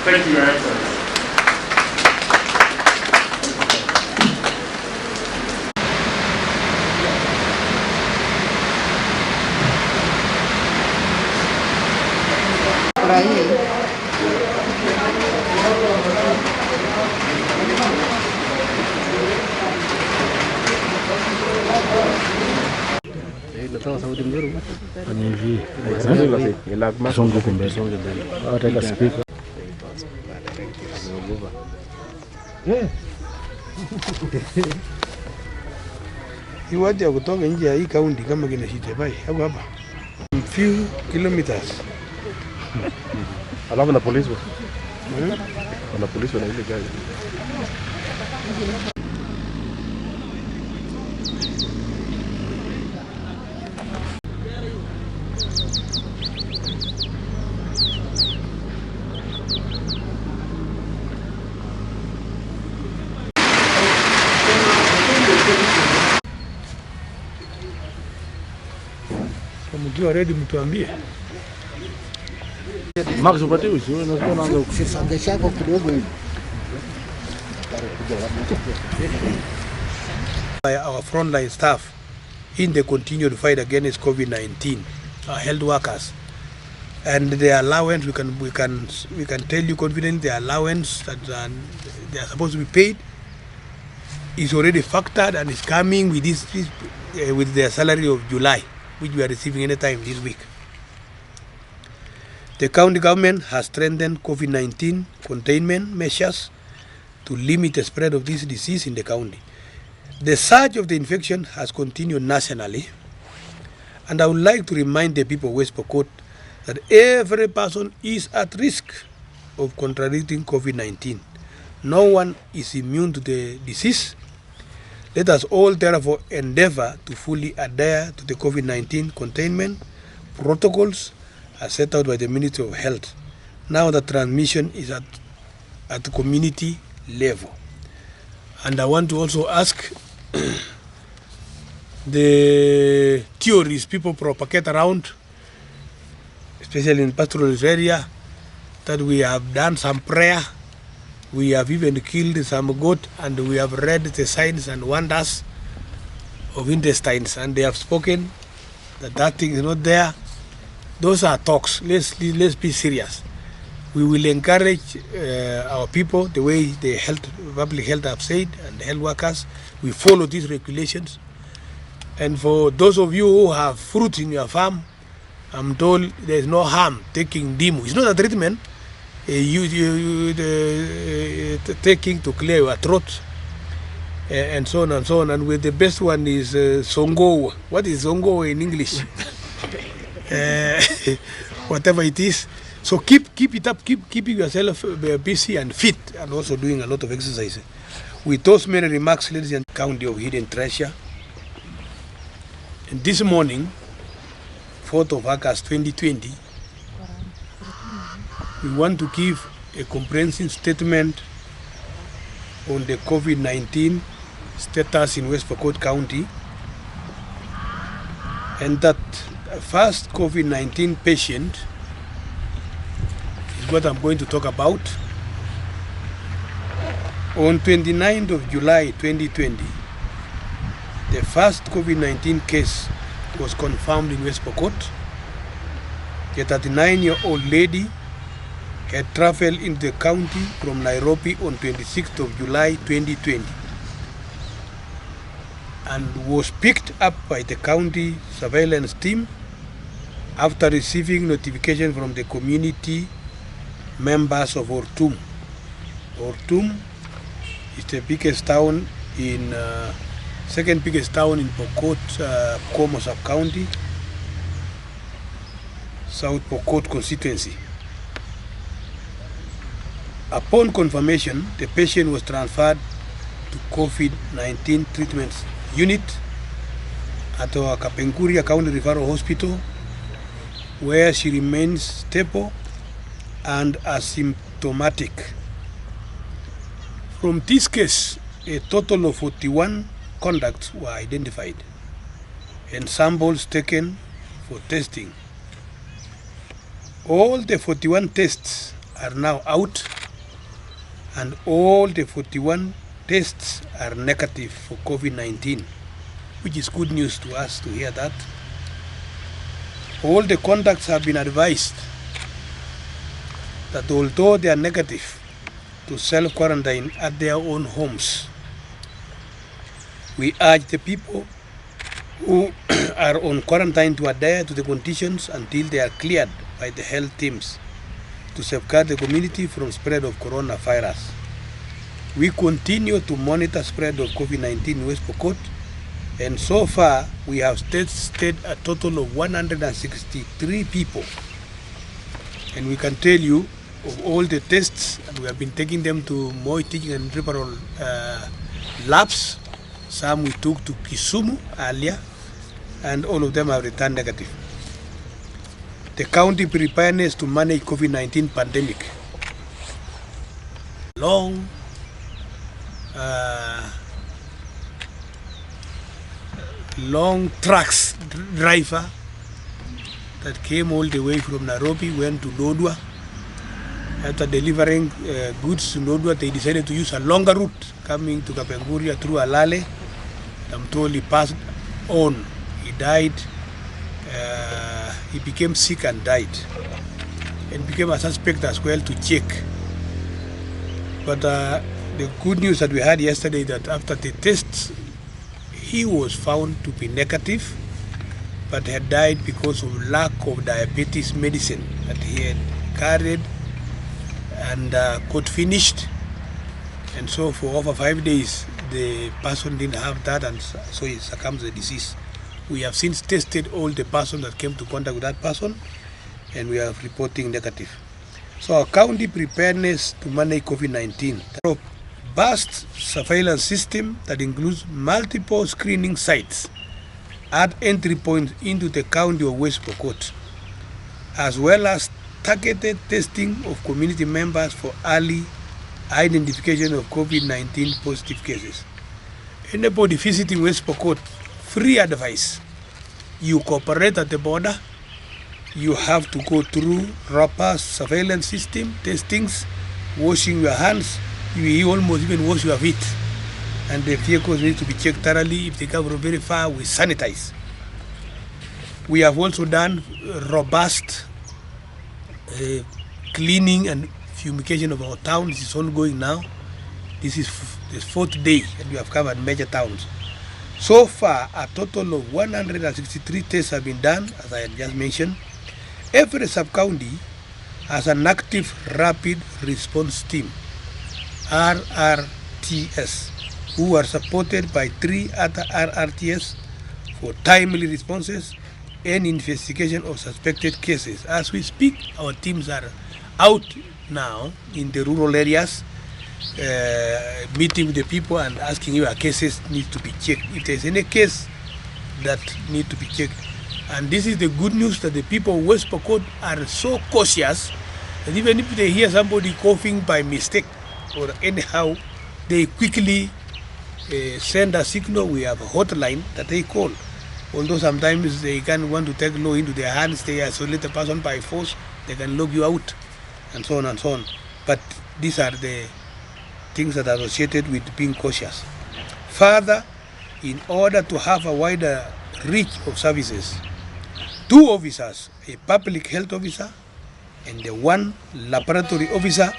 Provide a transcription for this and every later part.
Thank you, Your Excellency. Iwaje kutoka nje ya hii kaunti kama kina Shitebai hapo hapa few kilometers. Alafu na polisi na polisi na ile gari. Mkiwa ready mtuambie. Max upate usiwe na sio naanza kusongesha kwa kidogo hivi. Our frontline staff in the continued fight against COVID-19, our health workers, and the allowance we can tell you confidently the allowance that they are supposed to be paid is already factored and is coming with with their salary of July, which we are receiving anytime this week. The county government has strengthened COVID-19 containment measures to limit the spread of this disease in the county. The surge of the infection has continued nationally, and I would like to remind the people of West Pokot that every person is at risk of contracting COVID-19. No one is immune to the disease. Let us all therefore endeavor to fully adhere to the COVID-19 containment protocols as set out by the Ministry of Health. Now the transmission is at the community level. And I want to also ask the theories people propagate around, especially in pastoralist area, that we have done some prayer, we have even killed some goat, and we have read the signs and wonders of intestines, and they have spoken that that thing is not there. Those are talks. Let's be serious. We will encourage our people the way the public health have said, and the health workers. We follow these regulations. And for those of you who have fruit in your farm, I'm told there is no harm taking Dimu. It's not a treatment. Taking to clear your throat, and so on and so on. And with the best one is Songo. What is Songo in English? Whatever it is. So keep it up, keeping yourself busy and fit, and also doing a lot of exercise. With those many remarks, ladies and county of hidden treasure. And this morning, 4th of August 2020, we want to give a comprehensive statement on the COVID-19 status in West Pokot County, and that first COVID-19 patient is what I'm going to talk about. On 29th of July 2020, the first COVID-19 case was confirmed in West Pokot. A 39-year-old lady had traveled into the county from Nairobi on 26th of July 2020 and was picked up by the county surveillance team after receiving notification from the community members of Ortum. Ortum is the biggest town in, second biggest town in Pokot, Como sub-county, South Pokot constituency. Upon confirmation, the patient was transferred to COVID-19 treatment unit at our Kapenguria County Referral Hospital, where she remains stable and asymptomatic From this case, a total of 41 contacts were identified and samples taken for testing. All the 41 tests are now out, and all the 41 tests are negative for COVID-19, which is good news to us to hear that. All the contacts have been advised that although they are negative, to self-quarantine at their own homes. We urge the people who are on quarantine to adhere to the conditions until they are cleared by the health teams to safeguard the community from spread of coronavirus. We continue to monitor spread of COVID-19 in West Pokot, and so far we have tested a total of 163 people. And we can tell you of all the tests, and we have been taking them to Moi Teaching and Referral labs. Some we took to Kisumu earlier, and all of them have returned negative. The county preparedness to manage COVID-19 pandemic. Long trucks driver that came all the way from Nairobi, went to Lodwar. After delivering goods to Lodwar, they decided to use a longer route coming to Kapenguria through Alale. I'm told he passed on. He died. He became sick and died, and became a suspect as well to check. But the good news that we had yesterday, that after the tests, he was found to be negative, but had died because of lack of diabetes medicine that he had carried and got finished. And so for over 5 days, the person didn't have that, and so he succumbed to the disease. We have since tested all the persons that came to contact with that person, and we are reporting negative. So our county preparedness to manage COVID-19. A robust surveillance system that includes multiple screening sites at entry points into the county of West Pokot, as well as targeted testing of community members for early identification of COVID-19 positive cases. Anybody visiting West Pokot, free advice: you cooperate at the border, you have to go through robust surveillance system, testings, washing your hands, you almost even wash your feet, and the vehicles need to be checked thoroughly. If they come from very far, we sanitize. We have also done robust cleaning and fumigation of our town. This is ongoing now. This is the 4th day that we have covered major towns. So far, a total of 163 tests have been done, as I had just mentioned. Every sub-county has an active rapid response team, RRTS, who are supported by 3 other RRTS for timely responses and investigation of suspected cases. As we speak, our teams are out now in the rural areas, meeting with the people and asking if our cases need to be checked, if there's any case that need to be checked. And this is the good news, that the people of West Pokot are so cautious that even if they hear somebody coughing by mistake or anyhow, they quickly send a signal. We have a hotline that they call. Although sometimes they can want to take law into their hands, they isolate the person by force, they can lock you out, and so on and so on. But these are the things that are associated with being cautious. Further, in order to have a wider reach of services, 2 officers, a public health officer and the 1 laboratory officer,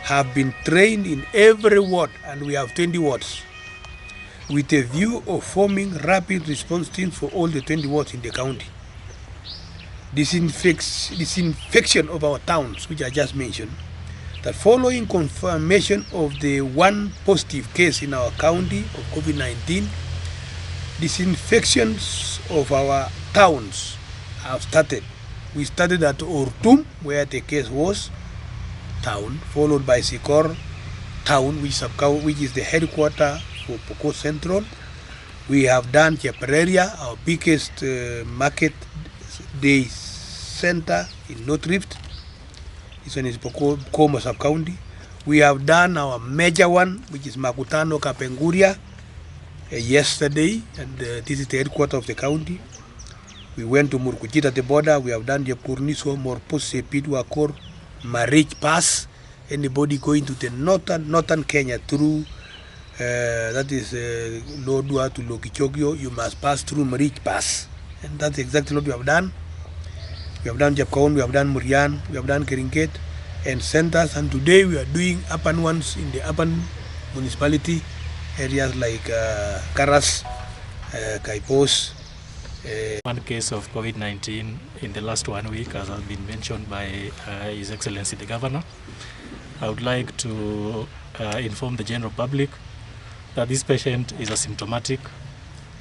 have been trained in every ward, and we have 20 wards, with a view of forming rapid response teams for all the 20 wards in the county. Disinfection of our towns, which I just mentioned, that following confirmation of the 1 positive case in our county of COVID-19, disinfections of our towns have started. We started at Ortum, where the case was, town, followed by Sikor town, which is the headquarter for Pokot Central. We have done Chepereria, our biggest market day center in North Rift. This one is Pokot Como sub-county. We have done our major one, which is Makutano Kapenguria, yesterday, and this is the headquarters of the county. We went to Murkujit at the border. We have done the Purniso, Morpus, Sepid, Wakor, Marich Pass. Anybody going to the northern Kenya through, that is Lodwar to Lokichogio, you must pass through Marich Pass. And that's exactly what we have done. We have done Japkaon, we have done Murian, we have done Keringet and centers. And today we are doing urban ones in the urban municipality areas like Karas, Kaipos. One case of COVID-19 in the last 1 week, as has been mentioned by His Excellency the Governor. I would like to inform the general public that this patient is asymptomatic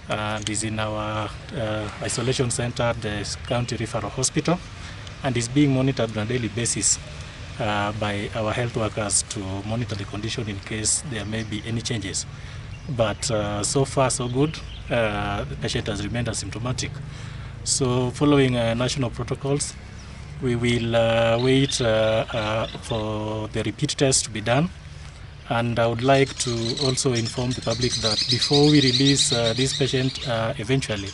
and is in our isolation center at the County Referral Hospital and is being monitored on a daily basis by our health workers to monitor the condition in case there may be any changes. But so far so good. The patient has remained asymptomatic. So following national protocols, we will wait for the repeat test to be done. And I would like to also inform the public that before we release this patient eventually,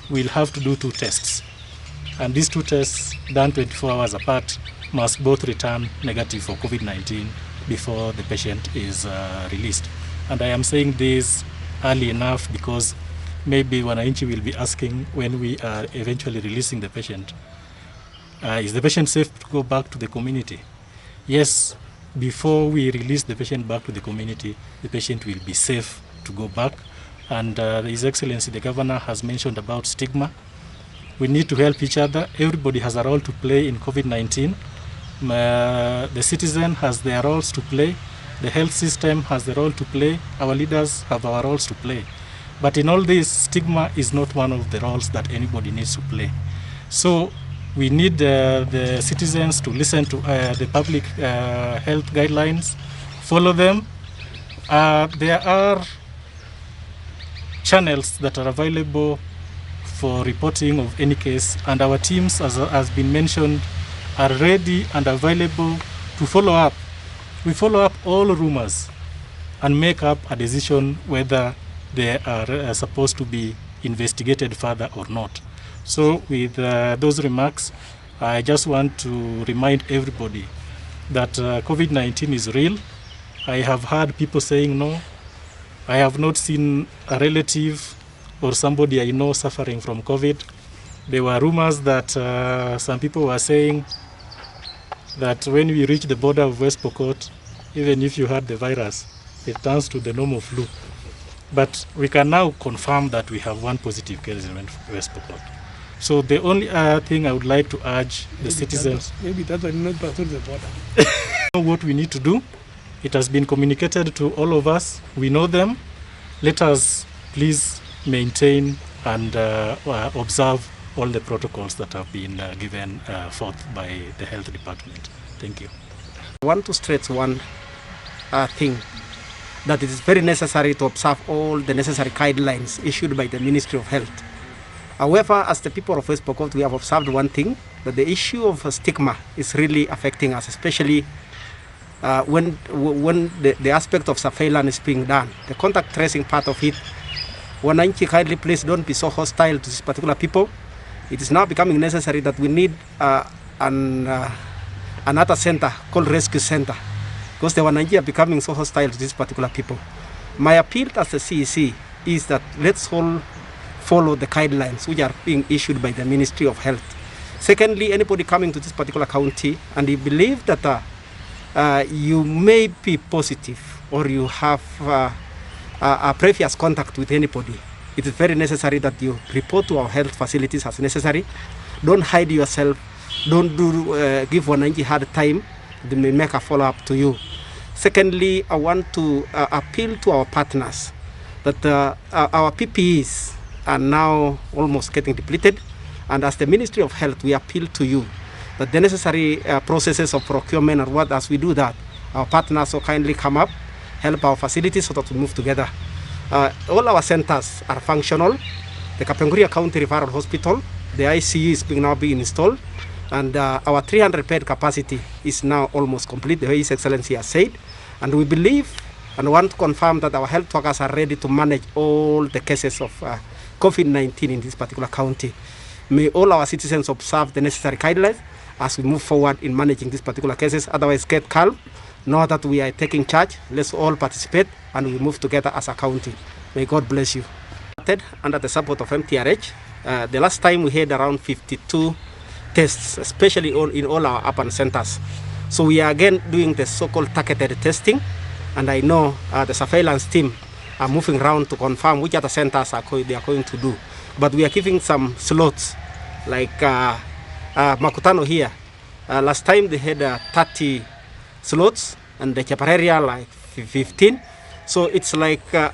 we'll have to do 2 tests. And these 2 tests, done 24 hours apart, must both return negative for COVID-19 before the patient is released. And I am saying this early enough because maybe wananchi will be asking when we are eventually releasing the patient, is the patient safe to go back to the community? Yes, before we release the patient back to the community, the patient will be safe to go back. And His Excellency the Governor has mentioned about stigma. We need to help each other. Everybody has a role to play in COVID-19. The citizen has their roles to play. The health system has the role to play. Our leaders have our roles to play. But in all this, stigma is not one of the roles that anybody needs to play. So we need the citizens to listen to the public health guidelines, follow them. There are channels that are available for reporting of any case, and our teams, as has been mentioned, are ready and available to follow up. We follow up all rumors and make up a decision whether they are supposed to be investigated further or not. So with those remarks, I just want to remind everybody that COVID-19 is real. I have heard people saying no. I have not seen a relative or somebody I know suffering from COVID. There were rumors that some people were saying that when we reach the border of West Pokot, even if you had the virus, it turns to the normal flu. But we can now confirm that we have 1 positive case in West Pokot. So the only thing I would like to urge the citizens... Maybe that will not pass through the border. Know what we need to do. It has been communicated to all of us. We know them. Let us please maintain and observe all the protocols that have been given forth by the health department. Thank you. I want to stress one thing, that it is very necessary to observe all the necessary guidelines issued by the Ministry of Health. However, as the people of West Pokot, we have observed one thing, that the issue of stigma is really affecting us, especially when the aspect of surveillance is being done. The contact tracing part of it, wananchi, kindly please don't be so hostile to these particular people. It is now becoming necessary that we need another center called Rescue Center, because the wananchi are becoming so hostile to these particular people. My appeal as the CEC is that let's all follow the guidelines which are being issued by the Ministry of Health. Secondly, anybody coming to this particular county and you believe that you may be positive or you have a previous contact with anybody, it is very necessary that you report to our health facilities as necessary. Don't hide yourself. Don't give wananchi hard time. They may make a follow-up to you. Secondly, I want to appeal to our partners that our PPEs are now almost getting depleted. And as the Ministry of Health, we appeal to you that the necessary processes of procurement and what as we do that, our partners will kindly come up, help our facilities so that we move together. All our centers are functional. The Kapenguria County Referral Hospital, the ICU is now being installed. And our 300 bed capacity is now almost complete, the way His Excellency has said. And we believe and want to confirm that our health workers are ready to manage all the cases of COVID-19 in this particular county. May all our citizens observe the necessary guidelines as we move forward in managing these particular cases. Otherwise, get calm, know that we are taking charge. Let's all participate and we move together as a county. May God bless you. Under the support of MTRH, the last time we had around 52 tests, especially in all our urban centers. So we are again doing the so-called targeted testing, and I know the surveillance team are moving around to confirm which other centers they are going to do. But we are giving some slots, like Makutano here. Last time they had 30 slots, and the Chapareria like 15. So it's like a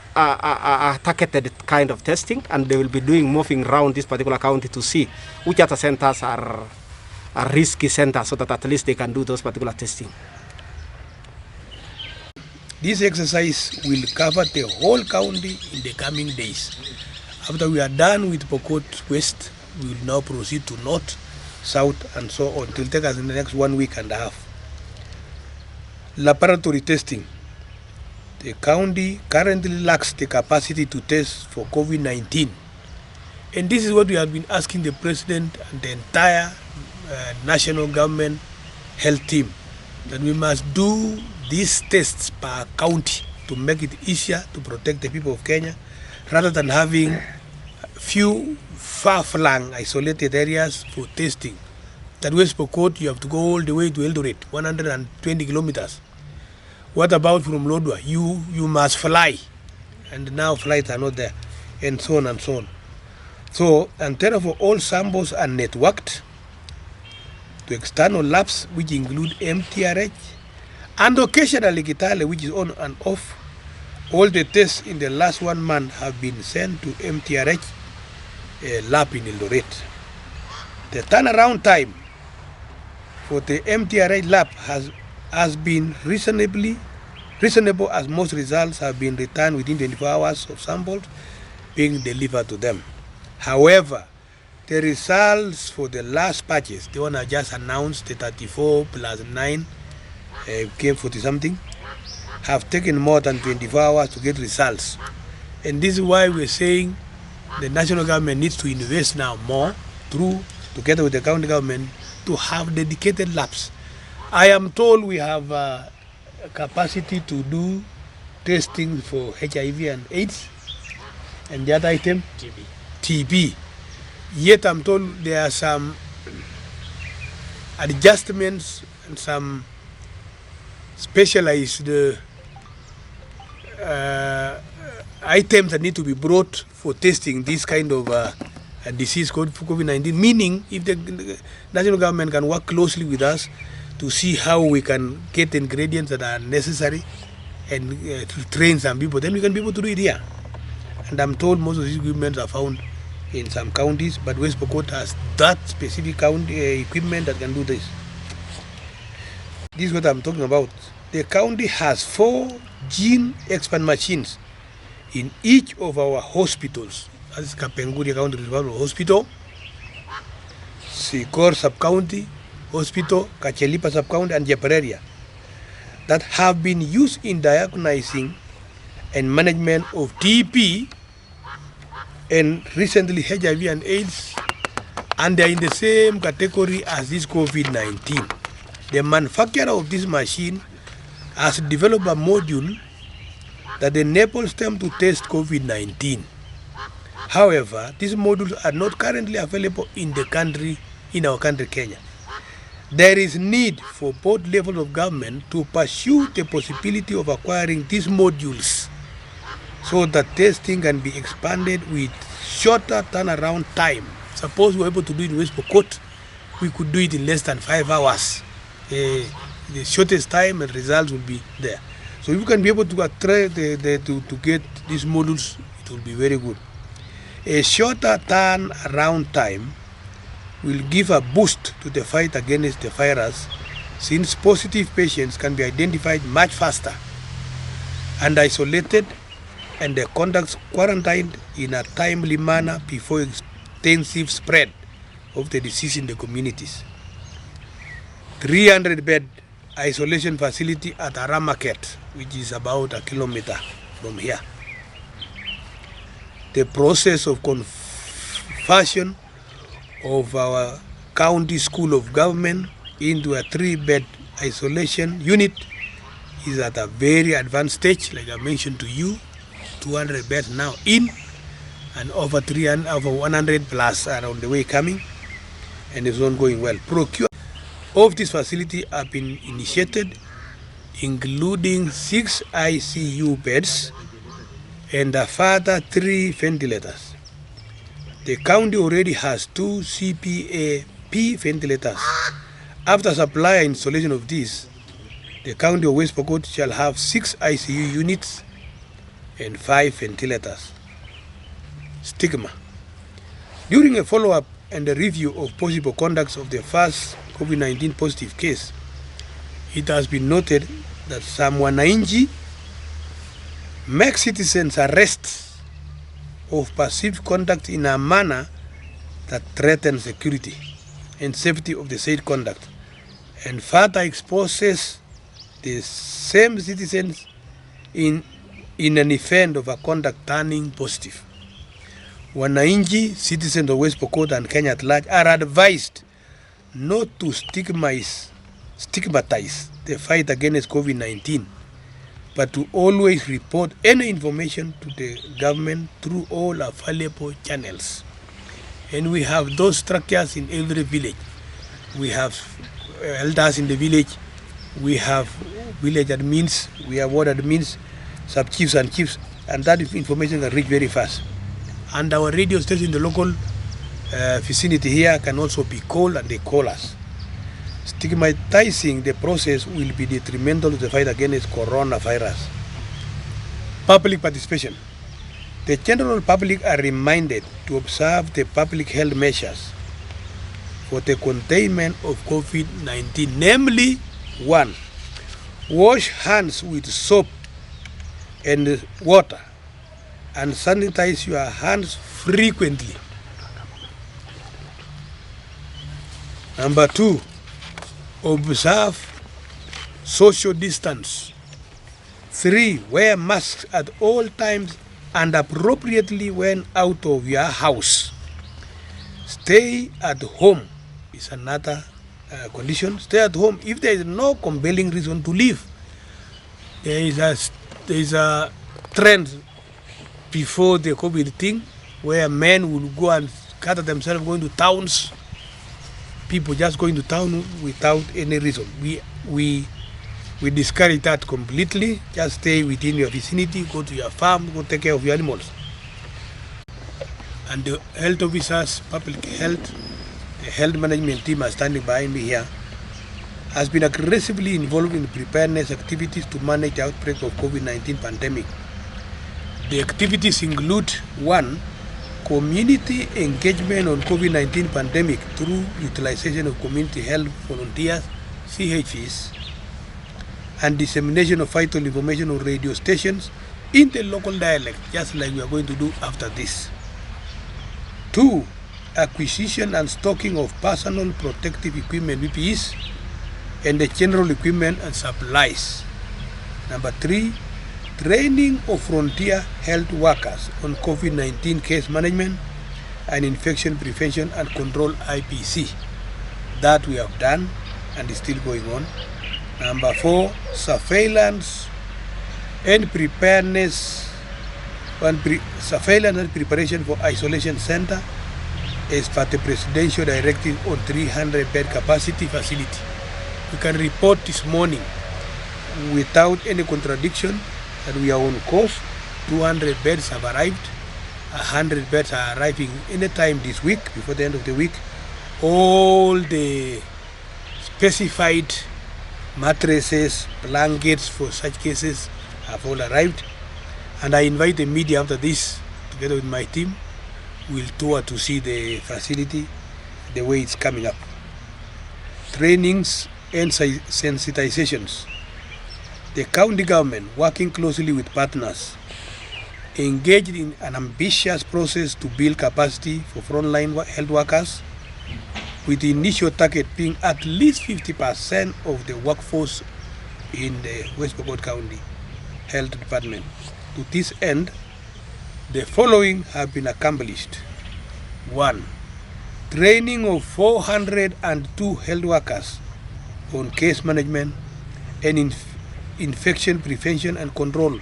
targeted kind of testing, and they will be moving around this particular county to see which other centers are risky centers, so that at least they can do those particular testing. This exercise will cover the whole county in the coming days. After we are done with Pokot West, we will now proceed to North, South, and so on. It will take us in the next 1 week and a half. Laboratory testing. The county currently lacks the capacity to test for COVID-19. And this is what we have been asking the President and the entire national government health team, that we must do these tests per county to make it easier to protect the people of Kenya, rather than having few far-flung isolated areas for testing. That West Pokot, you have to go all the way to Eldoret, 120 kilometers. What about from Lodwar? You must fly, and now flights are not there, and so on and so on. So, and therefore all samples are networked to external labs, which include MTRH, and occasionally Kitale, which is on and off. All the tests in the last 1 month have been sent to MTRH lab in Eldoret. The turnaround time for the MTRH lab has been reasonable, as most results have been returned within 24 hours of samples being delivered to them. However, the results for the last batches, the one I just announced, the 34 plus 9 came 40 something, have taken more than 24 hours to get results. And this is why we're saying the national government needs to invest now more together with the county government, to have dedicated labs. I am told we have a capacity to do testing for HIV and AIDS, and the other item, TB. Yet I'm told there are some adjustments and some specialized items that need to be brought for testing this kind of a disease called COVID-19, meaning if the national government can work closely with us to see how we can get ingredients that are necessary and to train some people, then we can be able to do it here. And I'm told most of these equipment are found in some counties, but West Pokot has that specific county equipment that can do this. This is what I'm talking about. The county has 4 gene expand machines in each of our hospitals. That's Kapenguria County Referral Hospital, Sikor Sub-County Hospital, Kachelipa Sub-County, and Jepareria, that have been used in diagnosing and management of TB and recently HIV and AIDS, and they are in the same category as this COVID-19. The manufacturer of this machine has developed a module that enables them to test COVID-19. However, these modules are not currently available in our country, Kenya. There is need for both levels of government to pursue the possibility of acquiring these modules so that testing can be expanded with shorter turnaround time. Suppose we were able to do it in West Pokot, we could do it in less than 5 hours. The shortest time and results will be there. So if you can be able to get these modules, it will be very good. A shorter turnaround time will give a boost to the fight against the virus, since positive patients can be identified much faster and isolated, and the contacts quarantined in a timely manner before extensive spread of the disease in the communities. 300-bed isolation facility at Aramarket, which is about a kilometer from here. The process of conversion of our county school of government into a 3-bed isolation unit is at a very advanced stage. Like I mentioned to you, 200 beds now in, and over 100 plus are on the way coming, and it's not going well. Procurement of this facility have been initiated, including 6 ICU beds and a further 3 ventilators. The county already has 2 CPAP ventilators. After supply and installation of these, the county of West Pokot shall have 6 ICU units and 5 ventilators. Stigma. During a follow-up and a review of possible conducts of the first COVID-19 positive case, it has been noted that some wananchi make citizens arrests of perceived conduct in a manner that threatens security and safety of the said conduct, and further exposes the same citizens in an event of a conduct turning positive. Wananchi, citizens of West Pokot and Kenya at large, are advised not to stigmatize the fight against COVID-19, but to always report any information to the government through all available channels. And we have those structures in every village. We have elders in the village, we have village admins, we have ward admins, sub-chiefs and chiefs, and that information can reach very fast. And our radio station in the local vicinity here can also be called, and they call us. Stigmatizing the process will be detrimental to the fight against coronavirus. Public participation. The general public are reminded to observe the public health measures for the containment of COVID-19, namely 1. Wash hands with soap and water and sanitize your hands frequently. Number 2, observe social distance. 3, wear masks at all times and appropriately when out of your house. Stay at home is another condition. Stay at home if there is no compelling reason to leave. There is a trend before the COVID thing where men will go and gather themselves going to towns. People just going to town without any reason. We discourage that completely. Just stay within your vicinity, go to your farm, go take care of your animals. And the health officers, public health, the health management team are standing behind me here, has been aggressively involved in preparedness activities to manage the outbreak of COVID-19 pandemic. The activities include 1, community engagement on COVID-19 pandemic through utilization of community health volunteers, CHVs, and dissemination of vital information on radio stations in the local dialect, just like we are going to do after this. 2, acquisition and stocking of personal protective equipment, PPEs, and the general equipment and supplies. Number 3, training of frontier health workers on COVID-19 case management and infection prevention and control, IPC. That we have done and is still going on. Number 4, surveillance and preparedness surveillance and preparation for isolation center as per the presidential directive on 300-bed capacity facility. We can report this morning without any contradiction that we are on course. 200 beds have arrived. 100 beds are arriving anytime this week, before the end of the week. All the specified mattresses, blankets for such cases have all arrived. And I invite the media after this, together with my team, will tour to see the facility, the way it's coming up. Trainings and sensitizations. The county government, working closely with partners, engaged in an ambitious process to build capacity for frontline health workers with the initial target being at least 50% of the workforce in the West Pokot County Health Department. To this end, the following have been accomplished. 1. Training of 402 health workers on case management and infection prevention and control,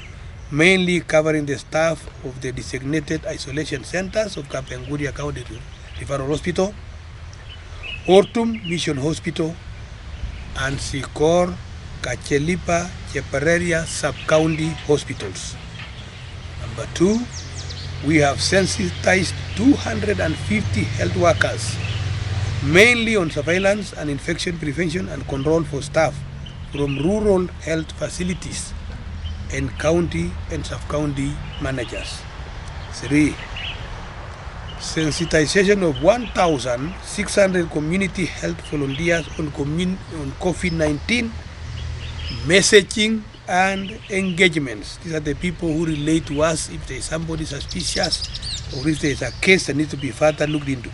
mainly covering the staff of the designated isolation centers of Kapenguria County Referral Hospital, Ortum Mission Hospital, and Sikor, Kachelipa, Chepareria Sub-County Hospitals. Number 2, we have sensitized 250 health workers, mainly on surveillance and infection prevention and control for staff from rural health facilities and county and sub-county managers. 3. Sensitization of 1,600 community health volunteers on COVID-19 messaging and engagements. These are the people who relate to us if there is somebody suspicious or if there is a case that needs to be further looked into.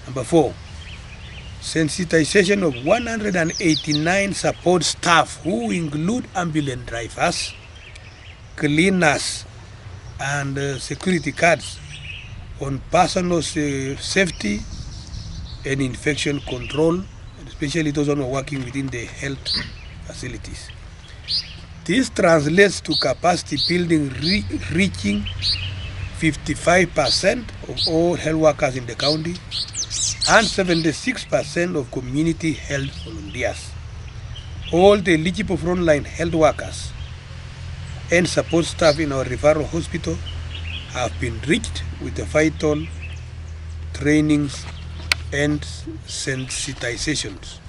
Number 4, sensitization of 189 support staff who include ambulance drivers, cleaners, and security guards on personal safety and infection control, especially those who are working within the health facilities. This translates to capacity building reaching 55% of all health workers in the county and 76% of community health volunteers. All the eligible frontline health workers and support staff in our referral hospital have been reached with the vital trainings and sensitizations.